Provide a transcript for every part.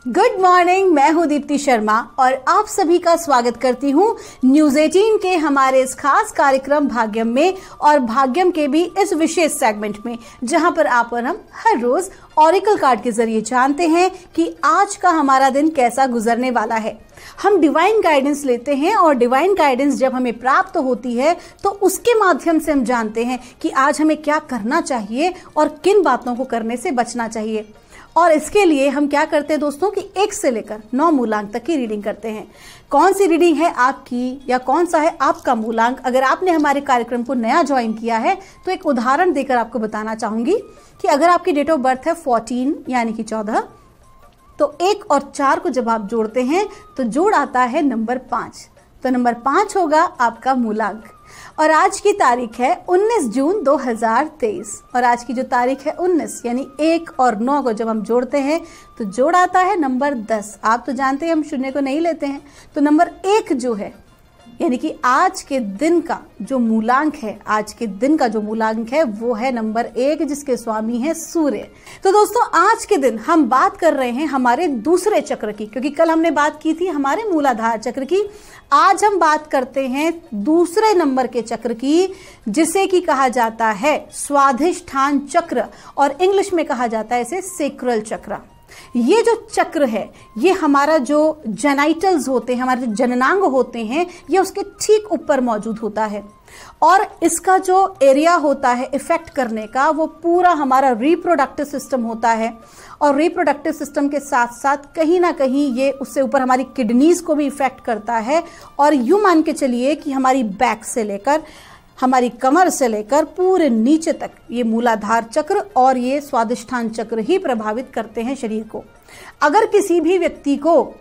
Good morning, मैं हूं दीप्ति शर्मा और आप सभी का स्वागत करती हूं न्यूज 18 के हमारे इस खास कार्यक्रम भाग्यम में और भाग्यम के भी इस विशेष सेगमेंट में, जहां पर आप और हम हर रोज ऑरिकल कार्ड के जरिए जानते हैं कि आज का हमारा दिन कैसा गुजरने वाला है। हम डिवाइन गाइडेंस लेते हैं और डिवाइन गाइडेंस जब हमें प्राप्त होती है तो उसके माध्यम से हम जानते हैं कि आज हमें क्या करना चाहिए और किन बातों को करने से बचना चाहिए। और इसके लिए हम क्या करते हैं दोस्तों कि 1 से लेकर 9 मूलांक तक की रीडिंग करते हैं। कौन सी रीडिंग है आपकी या कौन सा है आपका मूलांक, अगर आपने हमारे कार्यक्रम को नया ज्वाइन किया है तो एक उदाहरण देकर आपको बताना चाहूंगी कि अगर आपकी डेट ऑफ बर्थ है 14 यानी कि 14, तो 1 और 4 को जब आप जोड़ते हैं तो जोड़ आता है नंबर 5। तो नंबर 5 होगा आपका मूलांक। और आज की तारीख है 19 जून 2023 और आज की जो तारीख है 19 यानी 1 और 9 को जब हम जोड़ते हैं तो जोड़ आता है नंबर 10। आप तो जानते हैं हम शून्य को नहीं लेते हैं, तो नंबर 1 जो है यानी कि आज के दिन का जो मूलांक है, आज के दिन का जो मूलांक है वो है नंबर 1, जिसके स्वामी है सूर्य। तो दोस्तों आज के दिन हम बात कर रहे हैं हमारे दूसरे चक्र की, क्योंकि कल हमने बात की थी हमारे मूलाधार चक्र की। आज हम बात करते हैं दूसरे नंबर के चक्र की, जिसे कि कहा जाता है स्वाधिष्ठान चक्र और इंग्लिश में कहा जाता है इसे सेक्रल चक्र। ये जो चक्र है ये हमारा जो जेनाइटल्स होते हैं, हमारे जो जननांग होते हैं, ये उसके ठीक ऊपर मौजूद होता है और इसका जो एरिया होता है इफेक्ट करने का वो पूरा हमारा रिप्रोडक्टिव सिस्टम होता है। और रिप्रोडक्टिव सिस्टम के साथ साथ कहीं ना कहीं ये उससे ऊपर हमारी किडनीज को भी इफेक्ट करता है। और यूं मान के चलिए कि हमारी बैक से लेकर हमारी कमर से लेकर पूरे नीचे तक ये मूलाधार चक्र और ये स्वादिष्ठान चक्र ही प्रभावित करते हैं शरीर को। अगर किसी भी व्यक्ति को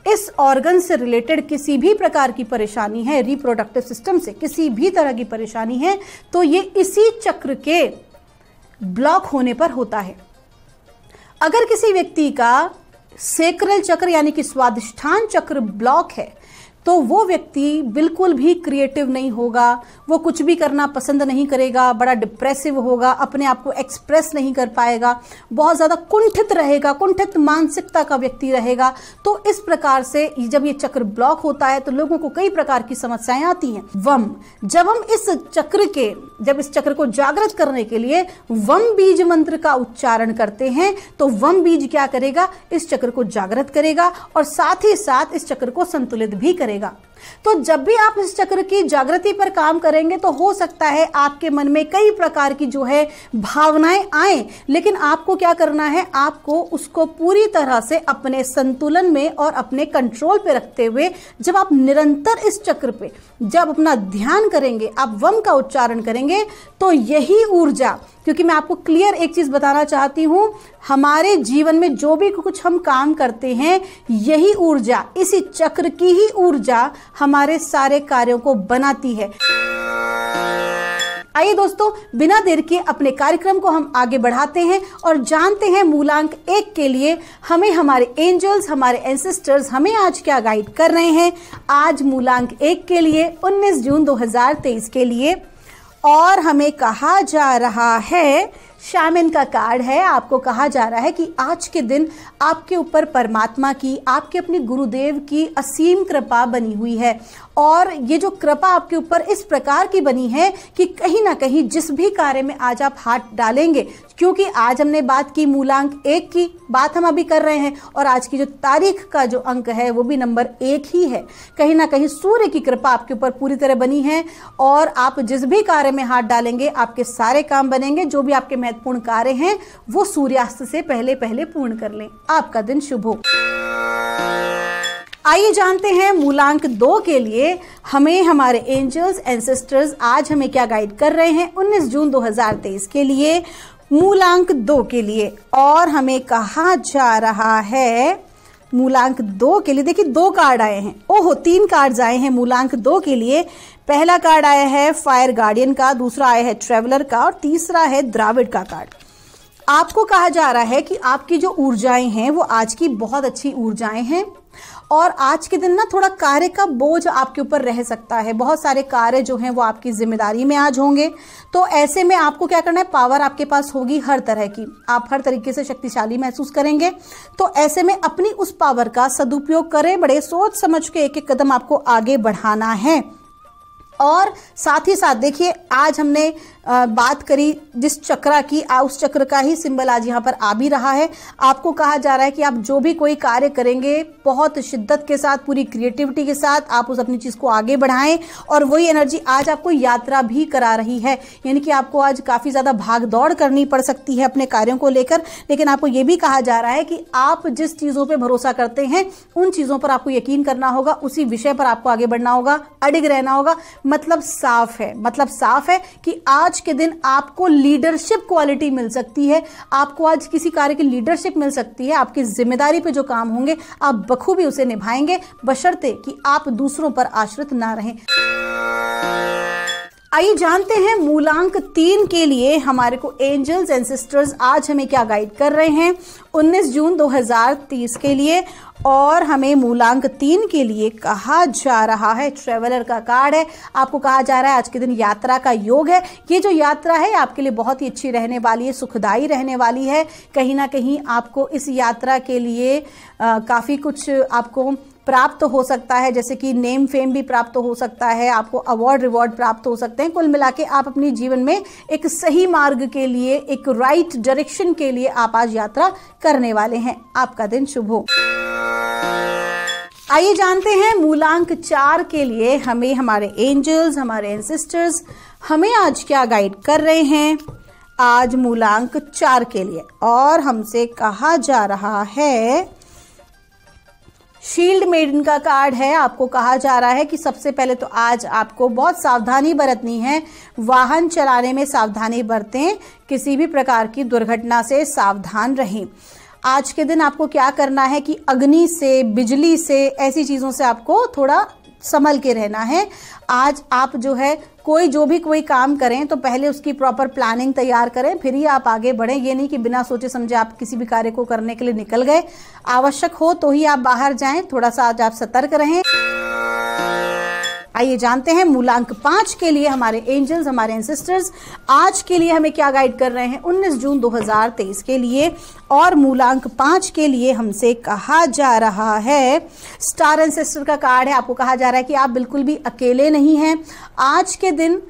इस ऑर्गन से रिलेटेड किसी भी प्रकार की परेशानी है, रिप्रोडक्टिव सिस्टम से किसी भी तरह की परेशानी है, तो ये इसी चक्र के ब्लॉक होने पर होता है। अगर किसी व्यक्ति का सेक्रल चक्र यानी कि स्वादिष्ठान चक्र ब्लॉक है तो वो व्यक्ति बिल्कुल भी क्रिएटिव नहीं होगा, वो कुछ भी करना पसंद नहीं करेगा, बड़ा डिप्रेसिव होगा, अपने आप को एक्सप्रेस नहीं कर पाएगा, बहुत ज़्यादा कुंठित रहेगा, कुंठित मानसिकता का व्यक्ति रहेगा। तो इस प्रकार से जब ये चक्र ब्लॉक होता है तो लोगों को कई प्रकार की समस्याएं आती हैं। वम, जब हम इस चक्र को जागृत करने के लिए वम बीज मंत्र का उच्चारण करते हैं तो वम बीज क्या करेगा, इस चक्र को जागृत करेगा और साथ ही साथ इस चक्र को संतुलित भी करेगा। तो जब भी आप इस चक्र की जागृति पर काम करेंगे तो हो सकता है आपके मन में कई प्रकार की जो है भावनाएं आए, लेकिन आपको क्या करना है, आपको उसको पूरी तरह से अपने संतुलन में और अपने कंट्रोल पे रखते हुए जब आप निरंतर इस चक्र पे जब अपना ध्यान करेंगे, आप वम का उच्चारण करेंगे, तो यही ऊर्जा, क्योंकि मैं आपको क्लियर एक चीज बताना चाहती हूं, हमारे जीवन में जो भी कुछ हम काम करते हैं यही ऊर्जा, इसी चक्र की ही ऊर्जा हमारे सारे कार्यों को बनाती है। आइए दोस्तों, बिना देर के अपने कार्यक्रम को हम आगे बढ़ाते हैं और जानते हैं मूलांक 1 के लिए हमें हमारे एंजल्स, हमारे एंसेस्टर्स हमें आज क्या गाइड कर रहे हैं। आज मूलांक 1 के लिए 19 जून 2023 के लिए और हमें कहा जा रहा है, शामिन का कार्ड है, आपको कहा जा रहा है कि आज के दिन आपके ऊपर परमात्मा की, आपके अपने गुरुदेव की असीम कृपा बनी हुई है। और ये जो कृपा आपके ऊपर इस प्रकार की बनी है कि कहीं ना कहीं जिस भी कार्य में आज आप हाथ डालेंगे, क्योंकि आज हमने बात की मूलांक 1 की बात हम अभी कर रहे हैं और आज की जो तारीख का जो अंक है वो भी नंबर 1 ही है। कहीं ना कहीं सूर्य की कृपा आपके ऊपर पूरी तरह बनी है और आप जिस भी कार्य में हाथ डालेंगे आपके सारे काम बनेंगे। जो भी आपके महत्वपूर्ण कार्य हैं वो सूर्यास्त से पहले पहले पूर्ण कर लें। आपका दिन शुभ हो। आइए जानते हैं मूलांक 2 के लिए हमें हमारे एंजल्स, एंसेस्टर्स आज हमें क्या गाइड कर रहे हैं 19 जून 2023 के लिए, मूलांक 2 के लिए। और हमें कहा जा रहा है मूलांक 2 के लिए, देखिए 2 कार्ड आए हैं, ओहो 3 कार्ड्स आए हैं मूलांक 2 के लिए। पहला कार्ड आया है फायर गार्डियन का, दूसरा आया है ट्रेवलर का और तीसरा है द्राविड का कार्ड। आपको कहा जा रहा है कि आपकी जो ऊर्जाएं हैं वो आज की बहुत अच्छी ऊर्जाएं हैं और आज के दिन ना थोड़ा कार्य का बोझ आपके ऊपर रह सकता है। बहुत सारे कार्य जो हैं वो आपकी जिम्मेदारी में आज होंगे। तो ऐसे में आपको क्या करना है, पावर आपके पास होगी हर तरह की, आप हर तरीके से शक्तिशाली महसूस करेंगे। तो ऐसे में अपनी उस पावर का सदुपयोग करें, बड़े सोच समझ के एक एक कदम आपको आगे बढ़ाना है। और साथ ही साथ देखिए, आज हमने बात करी जिस चक्र की, उस चक्र का ही सिंबल आज यहाँ पर आ भी रहा है। आपको कहा जा रहा है कि आप जो भी कोई कार्य करेंगे बहुत शिद्दत के साथ, पूरी क्रिएटिविटी के साथ आप उस अपनी चीज़ को आगे बढ़ाएं। और वही एनर्जी आज आपको यात्रा भी करा रही है, यानी कि आपको आज काफ़ी ज़्यादा भाग दौड़ करनी पड़ सकती है अपने कार्यों को लेकर। लेकिन आपको ये भी कहा जा रहा है कि आप जिस चीज़ों पर भरोसा करते हैं उन चीज़ों पर आपको यकीन करना होगा, उसी विषय पर आपको आगे बढ़ना होगा, अडिग रहना होगा। मतलब साफ है कि आज के दिन आपको लीडरशिप क्वालिटी मिल सकती है, आपको आज किसी कार्य की लीडरशिप मिल सकती है। आपकी जिम्मेदारी पे जो काम होंगे आप बखूबी उसे निभाएंगे, बशर्ते कि आप दूसरों पर आश्रित ना रहें। आइए जानते हैं मूलांक 3 के लिए हमारे को एंजल्स एंड सिस्टर्स आज हमें क्या गाइड कर रहे हैं 19 जून 2030 के लिए। और हमें मूलांक 3 के लिए कहा जा रहा है, ट्रेवलर का कार्ड है। आपको कहा जा रहा है आज के दिन यात्रा का योग है। ये जो यात्रा है आपके लिए बहुत ही अच्छी रहने वाली है, सुखदायी रहने वाली है। कहीं ना कहीं आपको इस यात्रा के लिए काफ़ी कुछ आपको प्राप्त हो सकता है, जैसे कि नेम फेम भी प्राप्त हो सकता है, आपको अवार्ड रिवॉर्ड प्राप्त हो सकते हैं। कुल मिला के आप अपने जीवन में एक सही मार्ग के लिए, एक राइट डायरेक्शन के लिए आप आज यात्रा करने वाले हैं। आपका दिन शुभ हो। आइए जानते हैं मूलांक 4 के लिए हमें हमारे एंजल्स, हमारे एंसेस्टर्स हमें आज क्या गाइड कर रहे हैं आज मूलांक 4 के लिए। और हमसे कहा जा रहा है, शील्ड मेडन का कार्ड है। आपको कहा जा रहा है कि सबसे पहले तो आज आपको बहुत सावधानी बरतनी है, वाहन चलाने में सावधानी बरतें, किसी भी प्रकार की दुर्घटना से सावधान रहें। आज के दिन आपको क्या करना है कि अग्नि से, बिजली से, ऐसी चीज़ों से आपको थोड़ा संभल के रहना है। आज आप जो है कोई काम करें तो पहले उसकी प्रॉपर प्लानिंग तैयार करें, फिर ही आप आगे बढ़ें। ये नहीं कि बिना सोचे समझे आप किसी भी कार्य को करने के लिए निकल गए। आवश्यक हो तो ही आप बाहर जाएं, थोड़ा सा आज आप सतर्क रहें। आइए जानते हैं मूलांक 5 के लिए हमारे एंजल्स, हमारे एंसेस्टर्स आज के लिए हमें क्या गाइड कर रहे हैं 19 जून 2023 के लिए। और मूलांक 5 के लिए हमसे कहा जा रहा है, स्टार एंसेस्टर का कार्ड है। आपको कहा जा रहा है कि आप बिल्कुल भी अकेले नहीं हैं। आज के दिन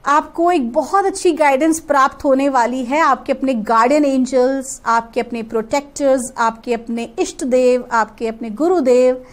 आपको एक बहुत अच्छी गाइडेंस प्राप्त होने वाली है। आपके अपने गार्डियन एंजल्स, आपके अपने प्रोटेक्टर्स, आपके अपने इष्ट देव, आपके अपने गुरुदेव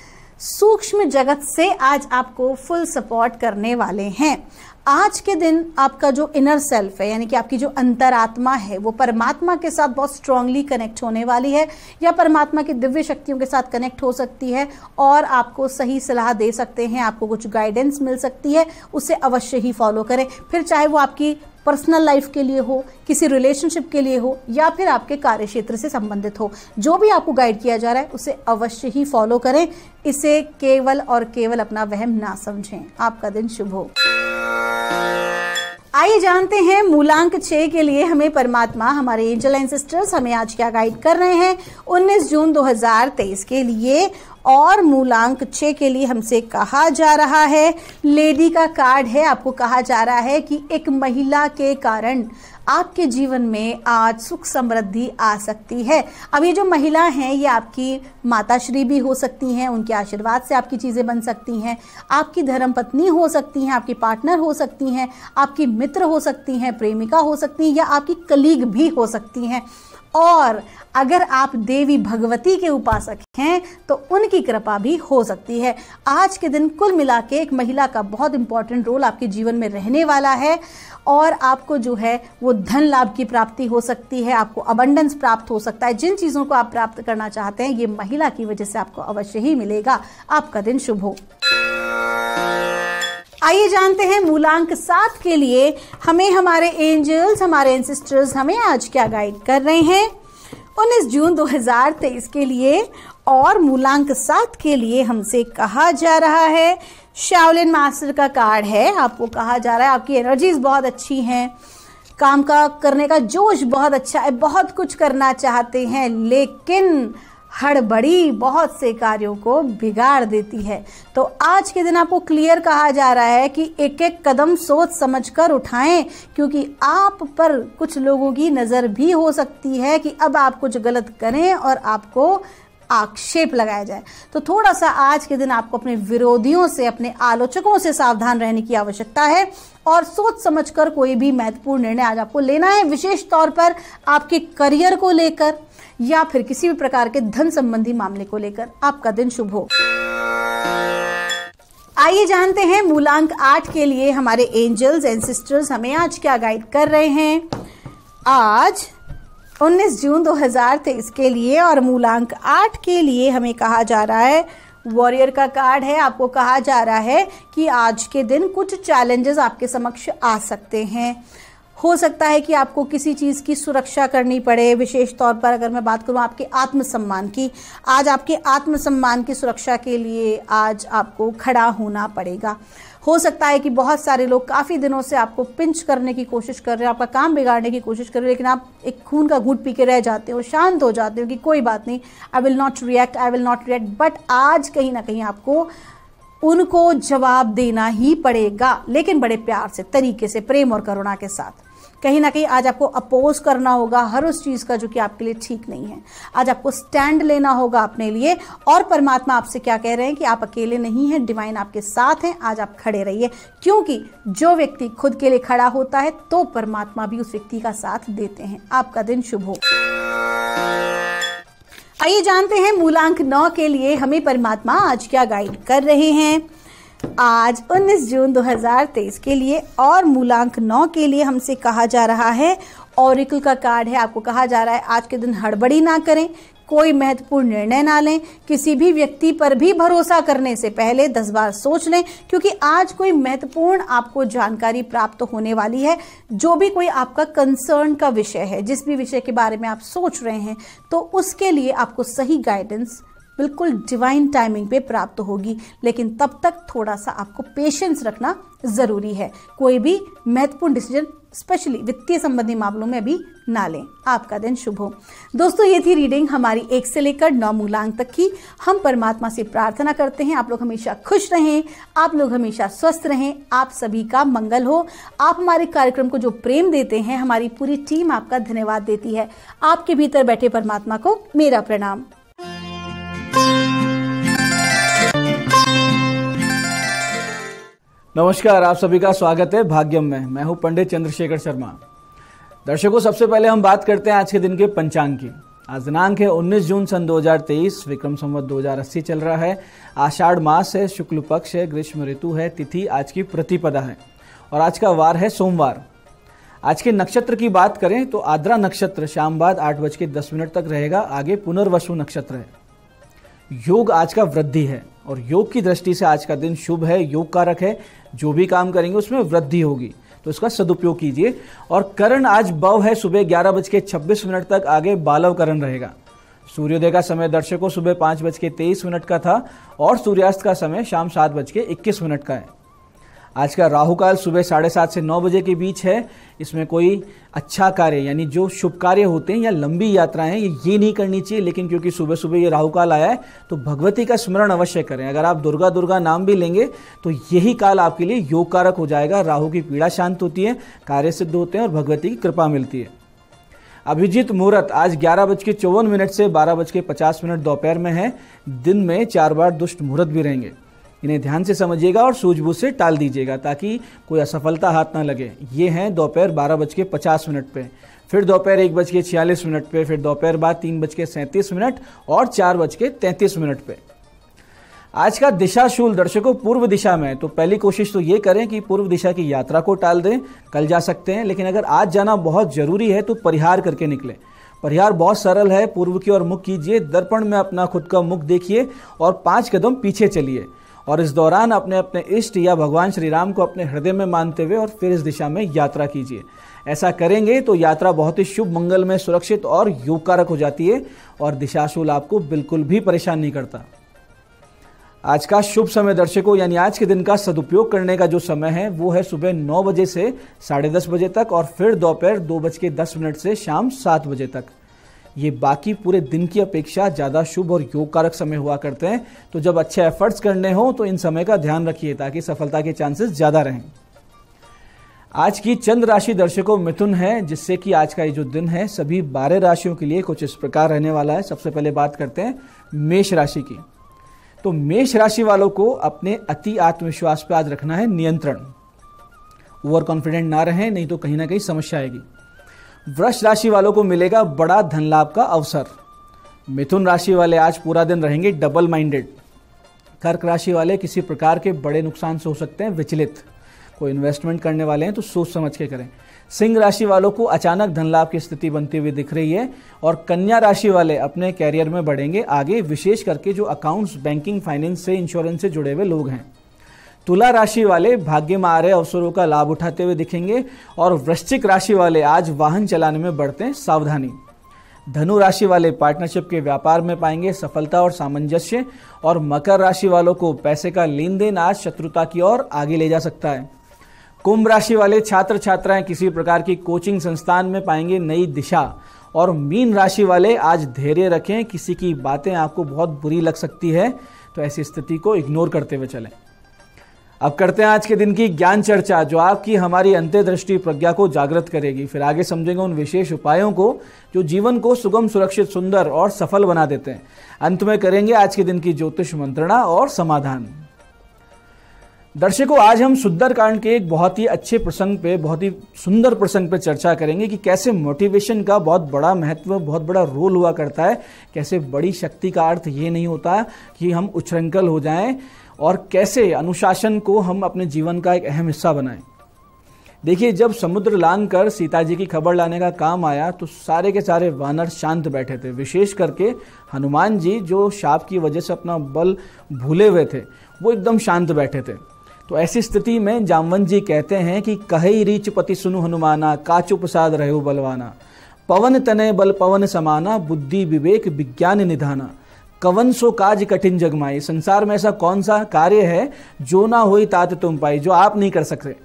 सूक्ष्म जगत से आज आपको फुल सपोर्ट करने वाले हैं। आज के दिन आपका जो इनर सेल्फ है, यानी कि आपकी जो अंतरात्मा है, वो परमात्मा के साथ बहुत स्ट्रांगली कनेक्ट होने वाली है, या परमात्मा की दिव्य शक्तियों के साथ कनेक्ट हो सकती है और आपको सही सलाह दे सकते हैं, आपको कुछ गाइडेंस मिल सकती है, उसे अवश्य ही फॉलो करें। फिर चाहे वो आपकी पर्सनल लाइफ के लिए हो, किसी रिलेशनशिप के लिए हो, या फिर आपके कार्य क्षेत्र से संबंधित हो, जो भी आपको गाइड किया जा रहा है उसे अवश्य ही फॉलो करें। इसे केवल और केवल अपना वहम ना समझें। आपका दिन शुभ हो। आइए जानते हैं मूलांक 6 के लिए हमें परमात्मा, हमारे एंजल एंसेस्टर्स हमें आज क्या गाइड कर रहे हैं 19 जून 2023 के लिए। और मूलांक 6 के लिए हमसे कहा जा रहा है, लेडी का कार्ड है। आपको कहा जा रहा है कि एक महिला के कारण आपके जीवन में आज सुख समृद्धि आ सकती है। अब ये जो महिला हैं ये आपकी माताश्री भी हो सकती हैं, उनके आशीर्वाद से आपकी चीज़ें बन सकती हैं, आपकी धर्मपत्नी हो सकती हैं, आपकी पार्टनर हो सकती हैं, आपकी मित्र हो सकती हैं, प्रेमिका हो सकती हैं, या आपकी कलीग भी हो सकती हैं। और अगर आप देवी भगवती के उपासक हैं तो उनकी कृपा भी हो सकती है। आज के दिन कुल मिला के एक महिला का बहुत इंपॉर्टेंट रोल आपके जीवन में रहने वाला है और आपको जो है वो धन लाभ की प्राप्ति हो सकती है, आपको अबंडेंस प्राप्त हो सकता है। जिन चीज़ों को आप प्राप्त करना चाहते हैं ये महिला की वजह से आपको अवश्य ही मिलेगा। आपका दिन शुभ हो। आइए जानते हैं मूलांक 7 के लिए हमें हमारे एंजल्स, हमारे एंसेस्टर्स हमें आज क्या गाइड कर रहे हैं 19 जून 2023 के लिए। और मूलांक 7 के लिए हमसे कहा जा रहा है, शाओलिन मास्टर का कार्ड है। आपको कहा जा रहा है आपकी एनर्जीज बहुत अच्छी हैं, काम का करने का जोश बहुत अच्छा है, बहुत कुछ करना चाहते हैं, लेकिन हड़बड़ी बहुत से कार्यों को बिगाड़ देती है। तो आज के दिन आपको क्लियर कहा जा रहा है कि एक एक कदम सोच समझकर उठाएं, क्योंकि आप पर कुछ लोगों की नज़र भी हो सकती है कि अब आप कुछ गलत करें और आपको आक्षेप लगाया जाए। तो थोड़ा सा आज के दिन आपको अपने विरोधियों से, अपने आलोचकों से सावधान रहने की आवश्यकता है और सोच समझकर कोई भी महत्वपूर्ण निर्णय आज आपको लेना है, विशेष तौर पर आपके करियर को लेकर या फिर किसी भी प्रकार के धन संबंधी मामले को लेकर। आपका दिन शुभ हो। आइए जानते हैं मूलांक 8 के लिए हमारे एंजल्स एंड सिस्टर्स हमें आज क्या गाइड कर रहे हैं। आज 19 जून 2023 के लिए और मूलांक 8 के लिए हमें कहा जा रहा है, वॉरियर का कार्ड है। आपको कहा जा रहा है कि आज के दिन कुछ चैलेंजेस आपके समक्ष आ सकते हैं। हो सकता है कि आपको किसी चीज़ की सुरक्षा करनी पड़े, विशेष तौर पर अगर मैं बात करूं आपके आत्मसम्मान की। आज आपके आत्मसम्मान की सुरक्षा के लिए आज आपको खड़ा होना पड़ेगा। हो सकता है कि बहुत सारे लोग काफ़ी दिनों से आपको पिंच करने की कोशिश कर रहे हैं, आपका काम बिगाड़ने की कोशिश कर रहे हैं, लेकिन आप एक खून का घूंट पी के रह जाते हो, शांत हो जाते हो कि कोई बात नहीं, I will not react. But आज कहीं ना कहीं आपको उनको जवाब देना ही पड़ेगा, लेकिन बड़े प्यार से, तरीके से, प्रेम और करुणा के साथ। कहीं ना कहीं आज आपको अपोज करना होगा हर उस चीज़ का जो कि आपके लिए ठीक नहीं है। आज आपको स्टैंड लेना होगा अपने लिए, और परमात्मा आपसे क्या कह रहे हैं कि आप अकेले नहीं हैं, डिवाइन आपके साथ हैं। आज आप खड़े रहिए, क्योंकि जो व्यक्ति खुद के लिए खड़ा होता है तो परमात्मा भी उस व्यक्ति का साथ देते हैं। आपका दिन शुभ हो। आइए जानते हैं मूलांक 9 के लिए हमें परमात्मा आज क्या गाइड कर रहे हैं। आज 19 जून 2023 के लिए और मूलांक 9 के लिए हमसे कहा जा रहा है, ऑरिकल का कार्ड है। आपको कहा जा रहा है आज के दिन हड़बड़ी ना करें, कोई महत्वपूर्ण निर्णय ना लें, किसी भी व्यक्ति पर भी भरोसा करने से पहले 10 बार सोच लें, क्योंकि आज कोई महत्वपूर्ण आपको जानकारी प्राप्त होने वाली है। जो भी कोई आपका कंसर्न का विषय है, जिस भी विषय के बारे में आप सोच रहे हैं, तो उसके लिए आपको सही गाइडेंस बिल्कुल डिवाइन टाइमिंग पे प्राप्त होगी, लेकिन तब तक थोड़ा सा आपको पेशेंस रखना जरूरी है। कोई भी महत्वपूर्ण डिसीजन स्पेशली वित्तीय संबंधी मामलों में भी ना लें। आपका दिन शुभ हो। दोस्तों, ये थी रीडिंग हमारी 1 से लेकर 9 मूलांक तक की। हम परमात्मा से प्रार्थना करते हैं आप लोग हमेशा खुश रहें, आप लोग हमेशा स्वस्थ रहें, आप सभी का मंगल हो। आप हमारे कार्यक्रम को जो प्रेम देते हैं, हमारी पूरी टीम आपका धन्यवाद देती है। आपके भीतर बैठे परमात्मा को मेरा प्रणाम। नमस्कार, आप सभी का स्वागत है भाग्यम में। मैं हूं पंडित चंद्रशेखर शर्मा। दर्शकों, सबसे पहले हम बात करते हैं आज के दिन के पंचांग की। आज दिनांक है 19 जून सन 2023, विक्रम संवत 2080 चल रहा है। आषाढ़ मास है, शुक्ल पक्ष है, ग्रीष्म ऋतु है, तिथि आज की प्रतिपदा है और आज का वार है सोमवार। आज के नक्षत्र की बात करें तो आद्रा नक्षत्र शाम बाद 8:10 तक रहेगा, आगे पुनर्वसु नक्षत्र है। योग आज का वृद्धि है और योग की दृष्टि से आज का दिन शुभ है, योग कारक है। जो भी काम करेंगे उसमें वृद्धि होगी, तो इसका सदुपयोग कीजिए। और करण आज बव है, सुबह 11:26 तक, आगे बालव करण रहेगा। सूर्योदय का समय दर्शकों सुबह 5:23 का था और सूर्यास्त का समय शाम 7:21 का है। आज का राहुकाल सुबह 7:30 से 9 बजे के बीच है। इसमें कोई अच्छा कार्य यानी जो शुभ कार्य होते हैं या लंबी यात्राएं ये नहीं करनी चाहिए, लेकिन क्योंकि सुबह सुबह ये राहुकाल आया है तो भगवती का स्मरण अवश्य करें। अगर आप दुर्गा नाम भी लेंगे तो यही काल आपके लिए योग कारक हो जाएगा। राहु की पीड़ा शांत होती है, कार्य सिद्ध होते हैं और भगवती की कृपा मिलती है। अभिजीत मुहूर्त आज 11:54 से 12:50 दोपहर में है। दिन में 4 बार दुष्ट मुहूर्त भी रहेंगे, इन्हें ध्यान से समझिएगा और सूझबूझ से टाल दीजिएगा ताकि कोई असफलता हाथ ना लगे। ये हैं दोपहर 12:50 पे, फिर दोपहर 1:46 पे, फिर दोपहर बाद 3:37 और 4:33 पे। आज का दिशाशूल दर्शकों पूर्व दिशा में, तो पहली कोशिश तो ये करें कि पूर्व दिशा की यात्रा को टाल दें। कल जा सकते हैं, लेकिन अगर आज जाना बहुत जरूरी है तो परिहार करके निकले। परिहार बहुत सरल है, पूर्व की ओर मुख कीजिए, दर्पण में अपना खुद का मुख देखिए और 5 कदम पीछे चलिए और इस दौरान अपने अपने इष्ट या भगवान श्री राम को अपने हृदय में मानते हुए और फिर इस दिशा में यात्रा कीजिए। ऐसा करेंगे तो यात्रा बहुत ही शुभ, मंगलमय, सुरक्षित और योगकारक हो जाती है और दिशाशूल आपको बिल्कुल भी परेशान नहीं करता। आज का शुभ समय दर्शकों, यानी आज के दिन का सदुपयोग करने का जो समय है वो है सुबह 9 बजे से 10:30 बजे तक और फिर दोपहर 2:10 से शाम 7 बजे तक। ये बाकी पूरे दिन की अपेक्षा ज़्यादा शुभ और योगकारक समय हुआ करते हैं। तो जब अच्छे एफर्ट्स करने हो तो इन समय का ध्यान रखिए ताकि सफलता के चांसेस ज़्यादा रहें। आज की चंद्र राशि दर्शकों मिथुन है, जिससे कि आज का ये जो दिन है सभी 12 राशियों के लिए कुछ इस प्रकार रहने वाला है। सबसे पहले बात करते हैं मेष राशि की। तो मेष राशि वालों को अपने अति आत्मविश्वास पे आज रखना है नियंत्रण। ओवर कॉन्फिडेंट ना रहें, नहीं तो कहीं ना कहीं समस्या आएगी। वृष राशि वालों को मिलेगा बड़ा धन लाभ का अवसर। मिथुन राशि वाले आज पूरा दिन रहेंगे डबल माइंडेड। कर्क राशि वाले किसी प्रकार के बड़े नुकसान से हो सकते हैं विचलित। कोई इन्वेस्टमेंट करने वाले हैं तो सोच समझ के करें। सिंह राशि वालों को अचानक धन लाभ की स्थिति बनती हुई दिख रही है और कन्या राशि वाले अपने कैरियर में बढ़ेंगे आगे, विशेष करके जो अकाउंट्स, बैंकिंग, फाइनेंस से, इंश्योरेंस से जुड़े हुए लोग हैं। तुला राशि वाले भाग्य में आ रहे अवसरों का लाभ उठाते हुए दिखेंगे और वृश्चिक राशि वाले आज वाहन चलाने में बरतें सावधानी। धनु राशि वाले पार्टनरशिप के व्यापार में पाएंगे सफलता और सामंजस्य और मकर राशि वालों को पैसे का लेन देन आज शत्रुता की ओर आगे ले जा सकता है। कुंभ राशि वाले छात्र छात्राएं किसी प्रकार की कोचिंग संस्थान में पाएंगे नई दिशा और मीन राशि वाले आज धैर्य रखें, किसी की बातें आपको बहुत बुरी लग सकती है तो ऐसी स्थिति को इग्नोर करते हुए चलें। अब करते हैं आज के दिन की ज्ञान चर्चा, जो आपकी हमारी अंतर्दृष्टि प्रज्ञा को जागृत करेगी। फिर आगे समझेंगे उन विशेष उपायों को जो जीवन को सुगम, सुरक्षित, सुंदर और सफल बना देते हैं। अंत में करेंगे आज के दिन की ज्योतिष मंत्रणा और समाधान। दर्शकों, आज हम सुंदरकांड के एक बहुत ही अच्छे प्रसंग पे, बहुत ही सुंदर प्रसंग पे चर्चा करेंगे कि कैसे मोटिवेशन का बहुत बड़ा महत्व, बहुत बड़ा रोल हुआ करता है। कैसे बड़ी शक्ति का अर्थ ये नहीं होता कि हम उच्छृंखल हो जाएं और कैसे अनुशासन को हम अपने जीवन का एक अहम हिस्सा बनाएं। देखिए, जब समुद्र लांघ कर सीता जी की खबर लाने का काम आया तो सारे के सारे वानर शांत बैठे थे। विशेष करके हनुमान जी, जो शाप की वजह से अपना बल भूले हुए थे, वो एकदम शांत बैठे थे। तो ऐसी स्थिति में जामवंत जी कहते हैं कि कहि रीच पति सुनु हनुमाना, काचु प्रसाद रहो बलवाना, पवन तनय बल पवन समाना, बुद्धि विवेक विज्ञान निधाना, कवन सो काज कठिन जगमाई। संसार में ऐसा कौन सा कार्य है जो ना होई तात तुम पाई, जो आप नहीं कर सकते।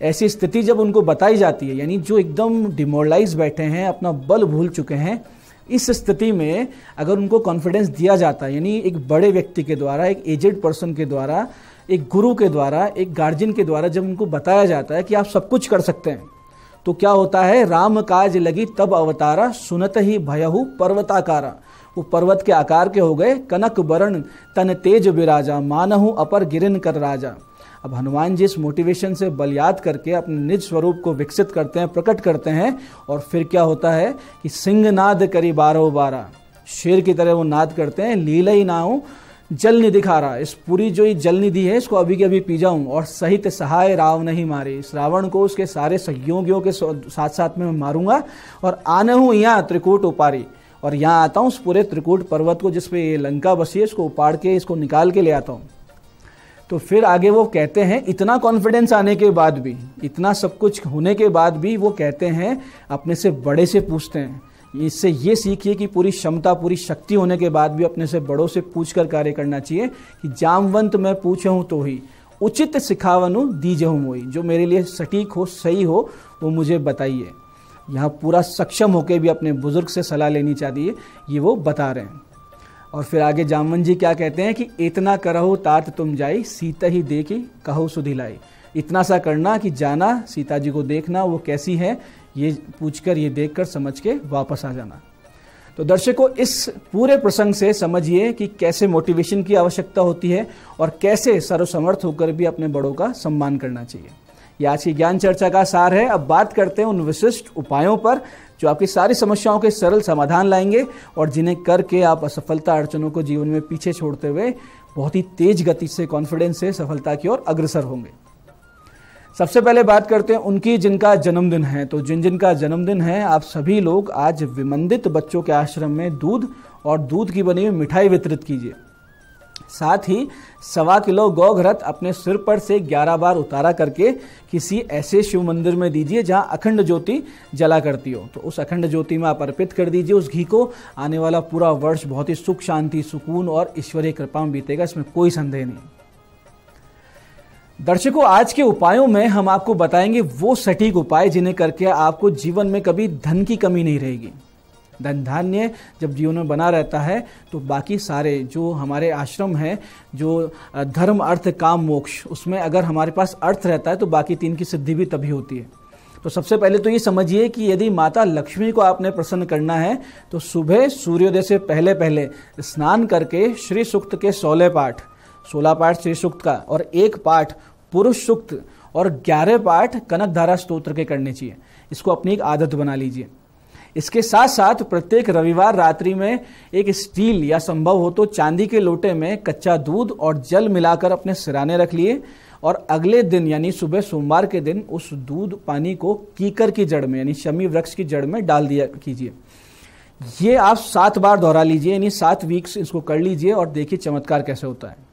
ऐसी स्थिति जब उनको बताई जाती है, यानी जो एकदम डिमोरलाइज बैठे हैं, अपना बल भूल चुके हैं, इस स्थिति में अगर उनको कॉन्फिडेंस दिया जाता है, यानी एक बड़े व्यक्ति के द्वारा, एक एजेड पर्सन के द्वारा, एक गुरु के द्वारा, एक गार्जियन के द्वारा जब उनको बताया जाता है कि आप सब कुछ कर सकते हैं, तो क्या होता है, राम काज लगी तब अवतारा, सुनत ही भयहु पर्वताकारा। वो पर्वत के आकार के हो गए, कनक बरण तन तेज विराजा, मानहु अपर गिरिन कर राजा। अब हनुमान जी इस मोटिवेशन से बल याद करके अपने निज स्वरूप को विकसित करते हैं, प्रकट करते हैं और फिर क्या होता है कि सिंह नाद करी बारह बारह, शेर की तरह वो नाद करते हैं। लीला ही नाऊ जल निधि खा रहा, इस पूरी जो ये जल निधि है इसको अभी के अभी पी जाऊं और सहित सहाय राव नहीं मारे, इस रावण को उसके सारे सहयोगियों के साथ साथ में मैं मारूंगा और आने हूं यहाँ त्रिकूट उपारी, और यहाँ आता हूँ उस पूरे त्रिकूट पर्वत को जिसपे ये लंका बसी है, इसको उपाड़ के, इसको निकाल के ले आता हूँ। तो फिर आगे वो कहते हैं, इतना कॉन्फिडेंस आने के बाद भी, इतना सब कुछ होने के बाद भी वो कहते हैं, अपने से बड़े से पूछते हैं। इससे ये सीखिए कि पूरी क्षमता, पूरी शक्ति होने के बाद भी अपने से बड़ों से पूछकर कार्य करना चाहिए कि जामवंत मैं पूछूं तो ही, उचित सिखावनु दीजहु मोई, जो मेरे लिए सटीक हो, सही हो, वो मुझे बताइए। यहाँ पूरा सक्षम होकर भी अपने बुजुर्ग से सलाह लेनी चाहिए, ये वो बता रहे हैं। और फिर आगे जामवंत जी क्या कहते हैं कि इतना करहो तात तुम जाई, सीता ही देखी कहो सुधी लाई। इतना सा करना कि जाना, सीता जी को देखना वो कैसी है, ये पूछकर, ये देखकर, समझ के वापस आ जाना। तो दर्शकों, इस पूरे प्रसंग से समझिए कि कैसे मोटिवेशन की आवश्यकता होती है और कैसे सर्वसमर्थ होकर भी अपने बड़ों का सम्मान करना चाहिए। ये आज की ज्ञान चर्चा का सार है। अब बात करते हैं उन विशिष्ट उपायों पर जो आपकी सारी समस्याओं के सरल समाधान लाएंगे और जिन्हें करके आप असफलता, अड़चनों को जीवन में पीछे छोड़ते हुए बहुत ही तेज गति से, कॉन्फिडेंस से सफलता की ओर अग्रसर होंगे। सबसे पहले बात करते हैं उनकी जिनका जन्मदिन है। तो जिनका जन्मदिन है, आप सभी लोग आज विमंदित बच्चों के आश्रम में दूध और दूध की बनी हुई मिठाई वितरित कीजिए। साथ ही 1.25 किलो गौ घृत अपने सिर पर से 11 बार उतारा करके किसी ऐसे शिव मंदिर में दीजिए जहां अखंड ज्योति जला करती हो। तो उस अखंड ज्योति में आप अर्पित कर दीजिए उस घी को। आने वाला पूरा वर्ष बहुत ही सुख, शांति, सुकून और ईश्वरीय कृपा में बीतेगा, इसमें कोई संदेह नहीं। दर्शकों, आज के उपायों में हम आपको बताएंगे वो सटीक उपाय जिन्हें करके आपको जीवन में कभी धन की कमी नहीं रहेगी। धन धान्य जब जीवन में बना रहता है तो बाकी सारे जो हमारे आश्रम हैं, जो धर्म, अर्थ, काम, मोक्ष, उसमें अगर हमारे पास अर्थ रहता है तो बाकी 3 की सिद्धि भी तभी होती है। तो सबसे पहले तो ये समझिए कि यदि माता लक्ष्मी को आपने प्रसन्न करना है तो सुबह सूर्योदय से पहले पहले स्नान करके श्री सूक्त के 16 पाठ श्री सूक्त का और 1 पाठ पुरुष सूक्त और 11 पाठ कनक धारा स्तोत्र के करने चाहिए। इसको अपनी एक आदत बना लीजिए। इसके साथ साथ प्रत्येक रविवार रात्रि में एक स्टील या संभव हो तो चांदी के लोटे में कच्चा दूध और जल मिलाकर अपने सिराने रख लिए और अगले दिन यानी सुबह सोमवार के दिन उस दूध पानी को कीकर की जड़ में यानी शमी वृक्ष की जड़ में डाल दिया कीजिए। ये आप 7 बार दोहरा लीजिए, यानी 7 वीक्स इसको कर लीजिए और देखिए चमत्कार कैसे होता है।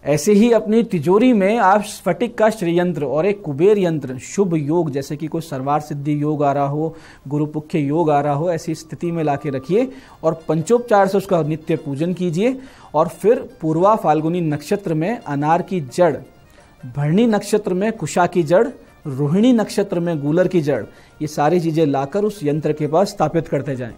ऐसे ही अपनी तिजोरी में आप स्फटिक का श्रीयंत्र और एक कुबेर यंत्र, शुभ योग जैसे कि कोई सर्वार सिद्धि योग आ रहा हो, गुरुपुख्य योग आ रहा हो, ऐसी स्थिति में लाके रखिए और पंचोपचार से उसका नित्य पूजन कीजिए। और फिर पूर्वा फाल्गुनी नक्षत्र में अनार की जड़, भरणी नक्षत्र में कुशा की जड़, रोहिणी नक्षत्र में गूलर की जड़, ये सारी चीजें लाकर उस यंत्र के पास स्थापित करते जाएं।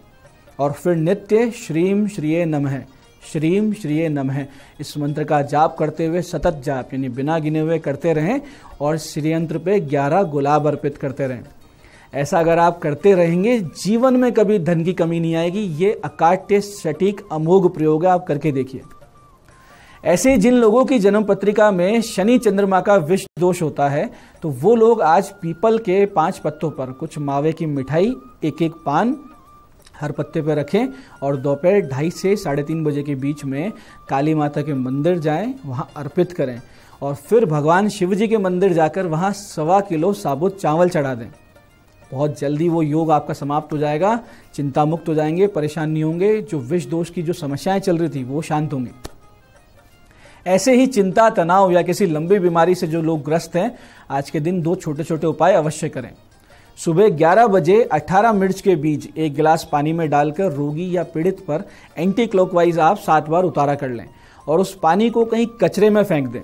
और फिर नित्य श्रीम श्रीये नमः, श्रीम श्रीये नमः इस मंत्र का जाप करते हुए सतत जाप यानी बिना गिने हुए करते रहें और श्रीयंत्र पे 11 गुलाब अर्पित करते रहें। ऐसा अगर आप करते रहेंगे जीवन में कभी धन की कमी नहीं आएगी। ये अकाट्य, सटीक, अमोघ प्रयोग है, आप करके देखिए। ऐसे जिन लोगों की जन्म पत्रिका में शनि चंद्रमा का विष दोष होता है तो वो लोग आज पीपल के 5 पत्तों पर कुछ मावे की मिठाई, 1-1 पान हर पत्ते पर रखें और दोपहर 2:30 से 3:30 बजे के बीच में काली माता के मंदिर जाएं, वहां अर्पित करें और फिर भगवान शिव जी के मंदिर जाकर वहां 1.25 किलो साबुत चावल चढ़ा दें। बहुत जल्दी वो योग आपका समाप्त हो जाएगा, चिंता मुक्त हो जाएंगे, परेशान नहीं होंगे, जो विष दोष की जो समस्याएं चल रही थी वो शांत होंगी। ऐसे ही चिंता, तनाव या किसी लंबी बीमारी से जो लोग ग्रस्त हैं, आज के दिन 2 छोटे छोटे उपाय अवश्य करें। सुबह 11 बजे 18 मिर्च के बीज 1 गिलास पानी में डालकर रोगी या पीड़ित पर एंटी क्लॉकवाइज आप 7 बार उतारा कर लें और उस पानी को कहीं कचरे में फेंक दें।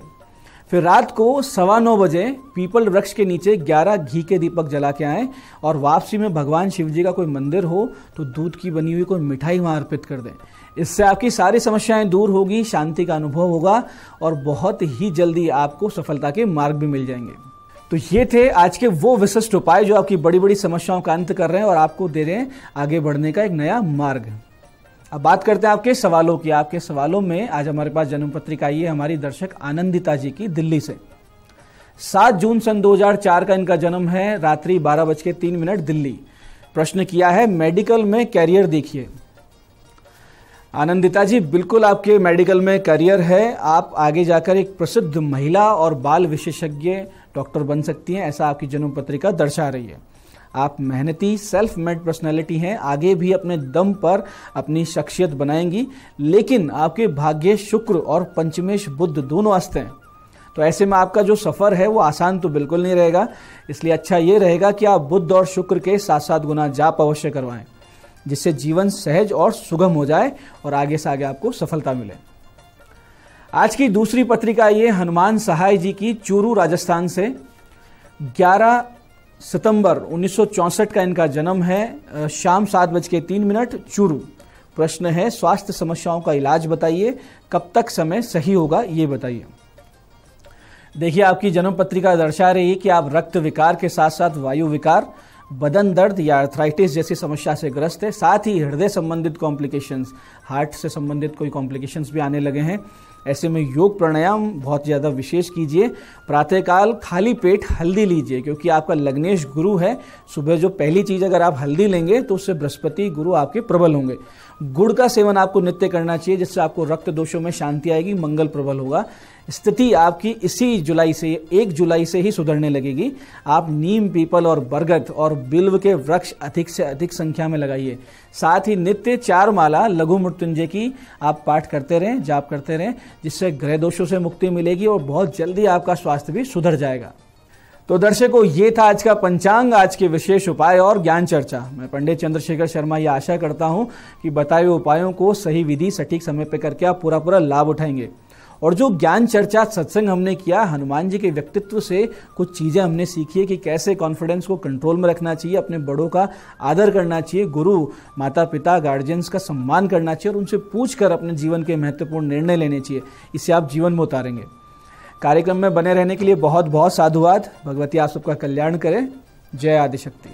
फिर रात को 9:15 बजे पीपल वृक्ष के नीचे 11 घी के दीपक जला के आएं और वापसी में भगवान शिव जी का कोई मंदिर हो तो दूध की बनी हुई कोई मिठाई वहां अर्पित कर दें। इससे आपकी सारी समस्याएं दूर होगी, शांति का अनुभव होगा और बहुत ही जल्दी आपको सफलता के मार्ग भी मिल जाएंगे। तो ये थे आज के वो विशिष्ट उपाय जो आपकी बड़ी बड़ी समस्याओं का अंत कर रहे हैं और आपको दे रहे हैं आगे बढ़ने का एक नया मार्ग। अब बात करते हैं आपके सवालों की। आपके सवालों में आज हमारे पास जन्म पत्रिका आई है हमारी दर्शक आनंदिता जी की, दिल्ली से। 7 जून सन 2004 का इनका जन्म है, रात्रि 12:03 दिल्ली। प्रश्न किया है मेडिकल में कैरियर देखिए। आनंदिता जी, बिल्कुल आपके मेडिकल में करियर है। आप आगे जाकर एक प्रसिद्ध महिला और बाल विशेषज्ञ डॉक्टर बन सकती हैं, ऐसा आपकी जन्म पत्रिका दर्शा रही है। आप मेहनती, सेल्फ मेड पर्सनैलिटी हैं, आगे भी अपने दम पर अपनी शख्सियत बनाएंगी, लेकिन आपके भाग्य शुक्र और पंचमेश बुध दोनों अस्त हैं। तो ऐसे में आपका जो सफ़र है वो आसान तो बिल्कुल नहीं रहेगा। इसलिए अच्छा ये रहेगा कि आप बुध और शुक्र के 7-7 गुना जाप अवश्य करवाएं, जिससे जीवन सहज और सुगम हो जाए और आगे से आगे आपको सफलता मिले। आज की दूसरी पत्रिका ये हनुमान सहाय जी की, चूरू राजस्थान से। 11 सितंबर 1964 का इनका जन्म है, शाम 7:03 चूरू। प्रश्न है स्वास्थ्य समस्याओं का इलाज बताइए, कब तक समय सही होगा ये बताइए। देखिए, आपकी जन्म पत्रिका दर्शा रही है कि आप रक्त विकार के साथ साथ वायु विकार, बदन दर्द या आर्थराइटिस जैसी समस्या से ग्रस्त है। साथ ही हृदय संबंधित कॉम्प्लिकेशंस, हार्ट से संबंधित कोई कॉम्प्लिकेशंस भी आने लगे हैं। ऐसे में योग प्राणायाम बहुत ज़्यादा विशेष कीजिए। प्रातःकाल खाली पेट हल्दी लीजिए, क्योंकि आपका लग्नेश गुरु है। सुबह जो पहली चीज़ अगर आप हल्दी लेंगे तो उससे बृहस्पति गुरु आपके प्रबल होंगे। गुड़ का सेवन आपको नित्य करना चाहिए, जिससे आपको रक्त दोषों में शांति आएगी, मंगल प्रबल होगा। स्थिति आपकी इसी जुलाई से 1 जुलाई से ही सुधरने लगेगी। आप नीम, पीपल और बरगद और बिल्व के वृक्ष अधिक से अधिक संख्या में लगाइए। साथ ही नित्य 4 माला लघु मृत्युंजय की आप पाठ करते रहें, जाप करते रहें, जिससे ग्रह दोषों से मुक्ति मिलेगी और बहुत जल्दी आपका स्वास्थ्य भी सुधर जाएगा। तो दर्शकों, ये था आज का पंचांग, आज के विशेष उपाय और ज्ञान चर्चा। मैं पंडित चंद्रशेखर शर्मा ये आशा करता हूं कि बताए हुए उपायों को सही विधि सटीक समय पर करके आप पूरा लाभ उठाएंगे। और जो ज्ञान चर्चा सत्संग हमने किया, हनुमान जी के व्यक्तित्व से कुछ चीज़ें हमने सीखी है कि कैसे कॉन्फिडेंस को कंट्रोल में रखना चाहिए, अपने बड़ों का आदर करना चाहिए, गुरु, माता पिता, गार्जियंस का सम्मान करना चाहिए और उनसे पूछकर अपने जीवन के महत्वपूर्ण निर्णय लेने चाहिए। इससे आप जीवन में उतारेंगे। कार्यक्रम में बने रहने के लिए बहुत बहुत साधुवाद। भगवती आप सबका कल्याण करे। जय आदिशक्ति।